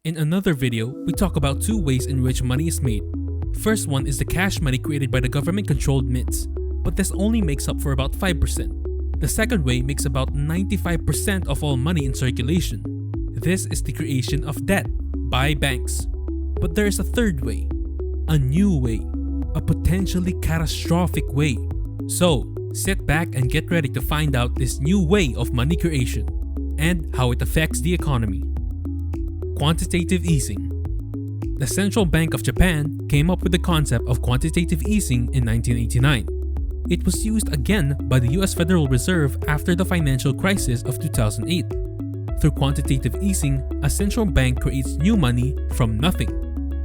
In another video, we talk about two ways in which money is made. First one is the cash money created by the government-controlled mints, but this only makes up for about 5%. The second way makes about 95% of all money in circulation. This is the creation of debt by banks. But there is a third way, a new way, a potentially catastrophic way. So, sit back and get ready to find out this new way of money creation and how it affects the economy. Quantitative easing. The Central Bank of Japan came up with the concept of quantitative easing in 1989. It was used again by the US Federal Reserve after the financial crisis of 2008. Through quantitative easing, a central bank creates new money from nothing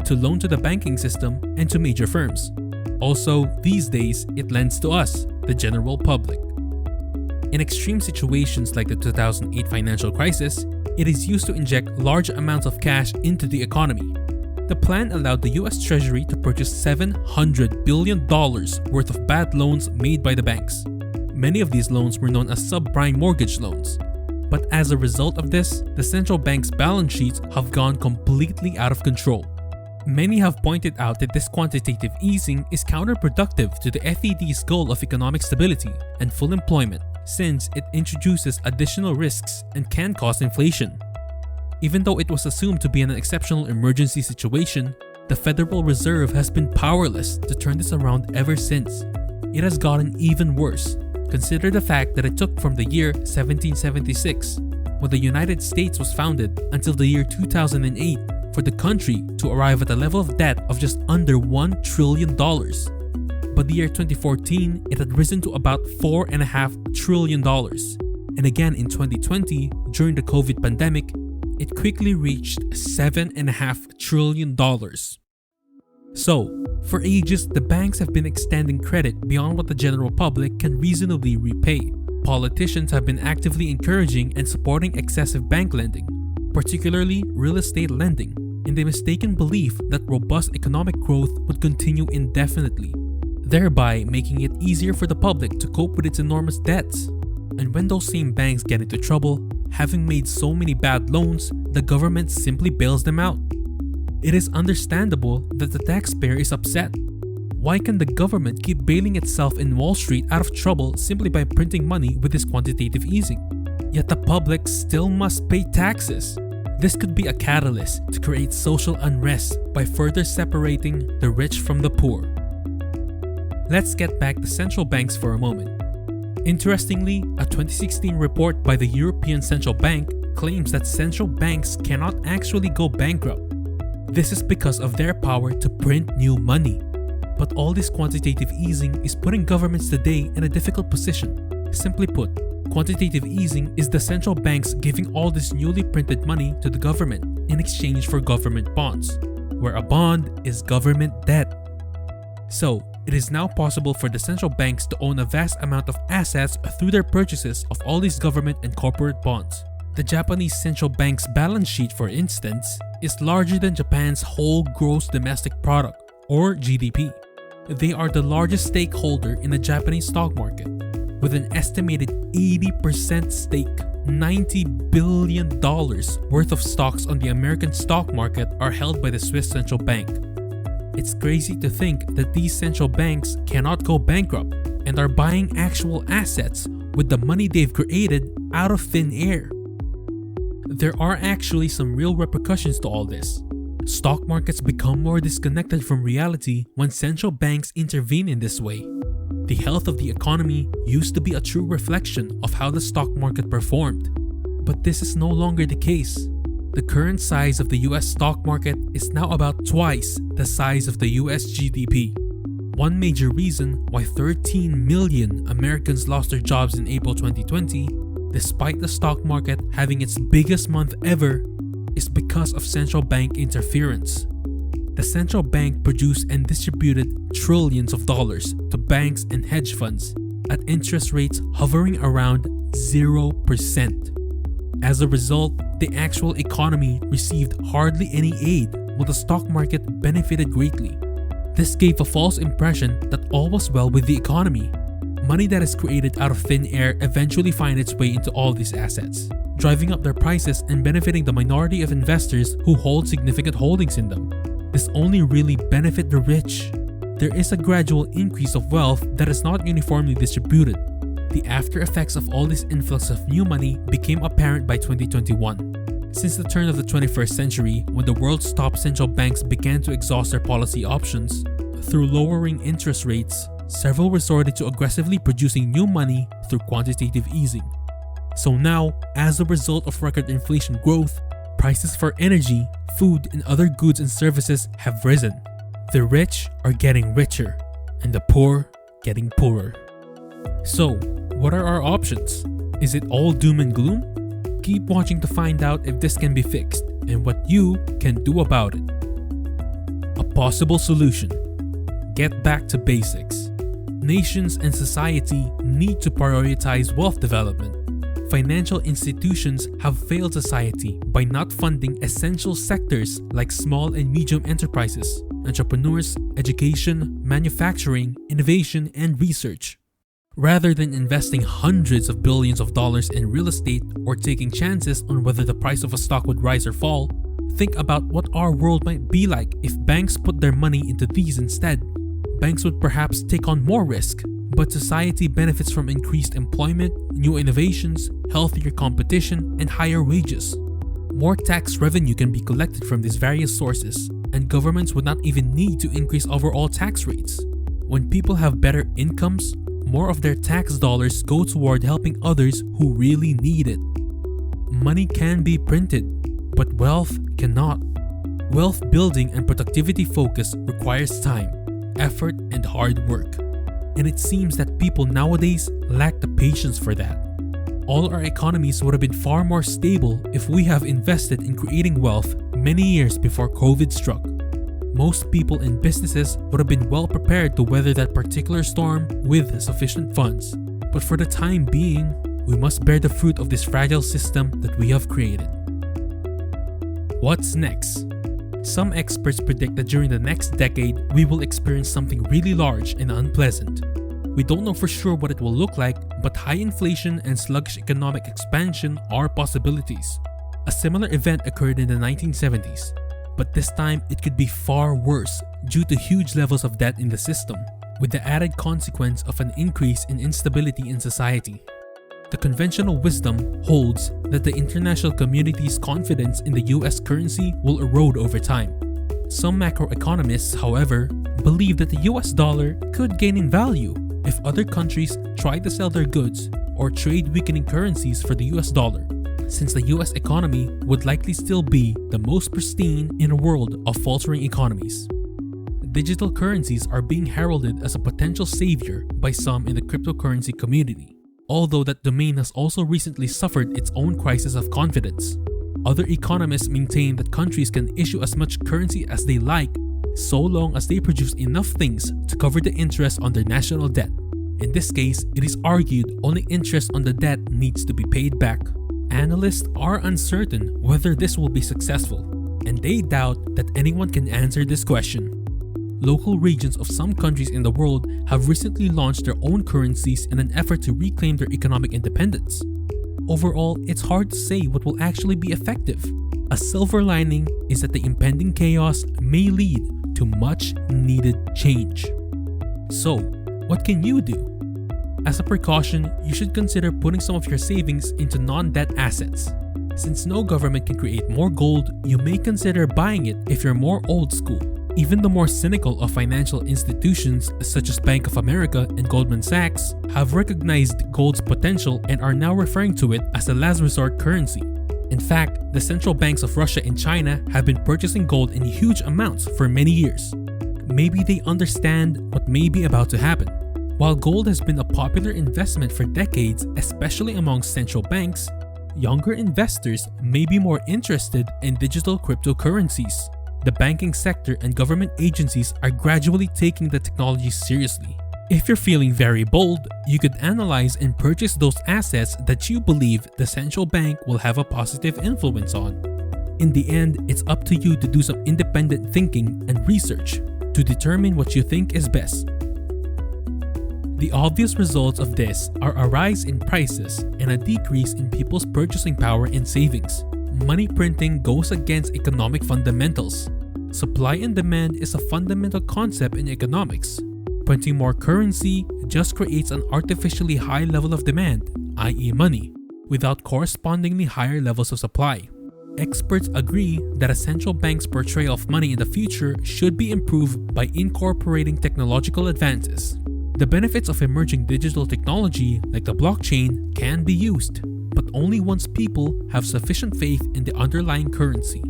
to loan to the banking system and to major firms. Also, these days, it lends to us, the general public. In extreme situations like the 2008 financial crisis, it is used to inject large amounts of cash into the economy. The plan allowed the US Treasury to purchase $700 billion worth of bad loans made by the banks. Many of these loans were known as subprime mortgage loans. But as a result of this, the central bank's balance sheets have gone completely out of control. Many have pointed out that this quantitative easing is counterproductive to the FED's goal of economic stability and full employment, since it introduces additional risks and can cause inflation. Even though it was assumed to be an exceptional emergency situation, the Federal Reserve has been powerless to turn this around ever since. It has gotten even worse. Consider the fact that it took from the year 1776, when the United States was founded, until the year 2008 for the country to arrive at a level of debt of just under $1 trillion. By the year 2014, it had risen to about $4.5 trillion. And again in 2020, during the COVID pandemic, it quickly reached $7.5 trillion. So, for ages, the banks have been extending credit beyond what the general public can reasonably repay. Politicians have been actively encouraging and supporting excessive bank lending, particularly real estate lending, in the mistaken belief that robust economic growth would continue indefinitely, thereby making it easier for the public to cope with its enormous debts. And when those same banks get into trouble, having made so many bad loans, the government simply bails them out. It is understandable that the taxpayer is upset. Why can the government keep bailing itself in Wall Street out of trouble simply by printing money with this quantitative easing? Yet the public still must pay taxes. This could be a catalyst to create social unrest by further separating the rich from the poor. Let's get back to central banks for a moment. Interestingly, a 2016 report by the European Central Bank claims that central banks cannot actually go bankrupt. This is because of their power to print new money. But all this quantitative easing is putting governments today in a difficult position. Simply put, quantitative easing is the central banks giving all this newly printed money to the government in exchange for government bonds, where a bond is government debt. So, it is now possible for the central banks to own a vast amount of assets through their purchases of all these government and corporate bonds. The Japanese central bank's balance sheet, for instance, is larger than Japan's whole gross domestic product, or GDP. They are the largest stakeholder in the Japanese stock market, with an estimated 80% stake. $90 billion worth of stocks on the American stock market are held by the Swiss Central Bank. It's crazy to think that these central banks cannot go bankrupt and are buying actual assets with the money they've created out of thin air. There are actually some real repercussions to all this. Stock markets become more disconnected from reality when central banks intervene in this way. The health of the economy used to be a true reflection of how the stock market performed. But this is no longer the case. The current size of the US stock market is now about twice the size of the US GDP. One major reason why 13 million Americans lost their jobs in April 2020, despite the stock market having its biggest month ever, is because of central bank interference. The central bank produced and distributed trillions of dollars to banks and hedge funds at interest rates hovering around 0%. As a result, the actual economy received hardly any aid, while the stock market benefited greatly. This gave a false impression that all was well with the economy, Money that is created out of thin air eventually finds its way into all these assets, driving up their prices and benefiting the minority of investors who hold significant holdings in them. This only really benefits the rich. There is a gradual increase of wealth that is not uniformly distributed. The after effects of all this influx of new money became apparent by 2021. Since the turn of the 21st century, when the world's top central banks began to exhaust their policy options, through lowering interest rates, several resorted to aggressively producing new money through quantitative easing. So now, as a result of record inflation growth, prices for energy, food, and other goods and services have risen. The rich are getting richer, and the poor getting poorer. So, what are our options? Is it all doom and gloom? Keep watching to find out if this can be fixed and what you can do about it. A possible solution: get back to basics. Nations and society need to prioritize wealth development. Financial institutions have failed society by not funding essential sectors like small and medium enterprises, entrepreneurs, education, manufacturing, innovation, and research. Rather than investing hundreds of billions of dollars in real estate or taking chances on whether the price of a stock would rise or fall, think about what our world might be like if banks put their money into these instead. Banks would perhaps take on more risk, but society benefits from increased employment, new innovations, healthier competition, and higher wages. More tax revenue can be collected from these various sources, and governments would not even need to increase overall tax rates. When people have better incomes, more of their tax dollars go toward helping others who really need it. Money can be printed, but wealth cannot. Wealth building and productivity focus requires time, effort, and hard work. And it seems that people nowadays lack the patience for that. All our economies would have been far more stable if we have invested in creating wealth many years before COVID struck. Most people and businesses would have been well prepared to weather that particular storm with sufficient funds. But for the time being, we must bear the fruit of this fragile system that we have created. What's next? Some experts predict that during the next decade, we will experience something really large and unpleasant. We don't know for sure what it will look like, but high inflation and sluggish economic expansion are possibilities. A similar event occurred in the 1970s, but this time it could be far worse due to huge levels of debt in the system, with the added consequence of an increase in instability in society. The conventional wisdom holds that the international community's confidence in the US currency will erode over time. Some macroeconomists, however, believe that the US dollar could gain in value if other countries try to sell their goods or trade weakening currencies for the US dollar, since the US economy would likely still be the most pristine in a world of faltering economies. Digital currencies are being heralded as a potential savior by some in the cryptocurrency community, although that domain has also recently suffered its own crisis of confidence. Other economists maintain that countries can issue as much currency as they like, so long as they produce enough things to cover the interest on their national debt. In this case, it is argued only interest on the debt needs to be paid back. Analysts are uncertain whether this will be successful, and they doubt that anyone can answer this question. Local regions of some countries in the world have recently launched their own currencies in an effort to reclaim their economic independence. Overall, it's hard to say what will actually be effective. A silver lining is that the impending chaos may lead to much needed change. So, what can you do? As a precaution, you should consider putting some of your savings into non-debt assets. Since no government can create more gold, you may consider buying it if you're more old school. Even the more cynical of financial institutions such as Bank of America and Goldman Sachs have recognized gold's potential and are now referring to it as a last resort currency. In fact, the central banks of Russia and China have been purchasing gold in huge amounts for many years. Maybe they understand what may be about to happen. While gold has been a popular investment for decades, especially among central banks, younger investors may be more interested in digital cryptocurrencies. The banking sector and government agencies are gradually taking the technology seriously. If you're feeling very bold, you could analyze and purchase those assets that you believe the central bank will have a positive influence on. In the end, it's up to you to do some independent thinking and research to determine what you think is best. The obvious results of this are a rise in prices and a decrease in people's purchasing power and savings. Money printing goes against economic fundamentals. Supply and demand is a fundamental concept in economics. Printing more currency just creates an artificially high level of demand, i.e. money, without correspondingly higher levels of supply. Experts agree that a central bank's portrayal of money in the future should be improved by incorporating technological advances. The benefits of emerging digital technology like the blockchain can be used, but only once people have sufficient faith in the underlying currency.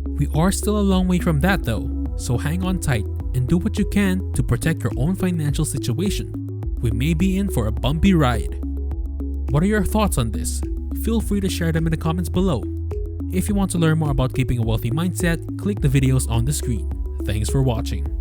We are still a long way from that though, so hang on tight and do what you can to protect your own financial situation. We may be in for a bumpy ride. What are your thoughts on this? Feel free to share them in the comments below. If you want to learn more about keeping a wealthy mindset, click the videos on the screen. Thanks for watching.